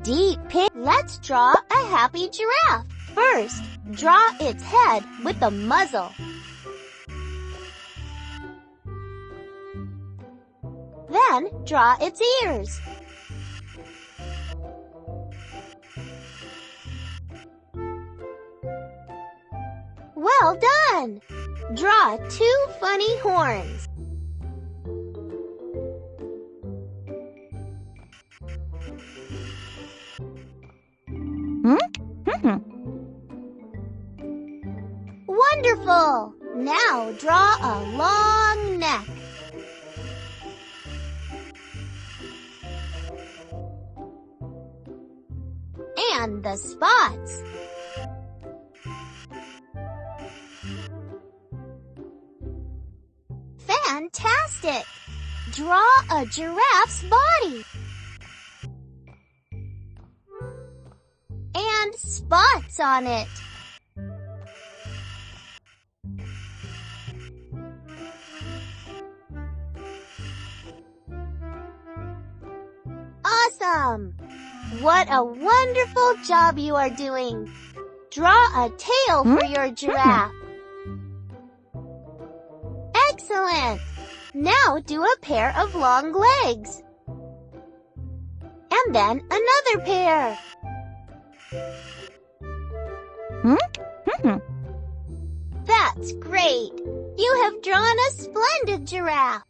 Deep pig. Let's draw a happy giraffe. First, draw its head with the muzzle. Then, draw its ears. Well done! Draw two funny horns. Wonderful! Now draw a long neck. And the spots. Fantastic! Draw a giraffe's body. And spots on it. Awesome! What a wonderful job you are doing! Draw a tail for your giraffe. Excellent! Now do a pair of long legs. And then another pair. That's great! You have drawn a splendid giraffe.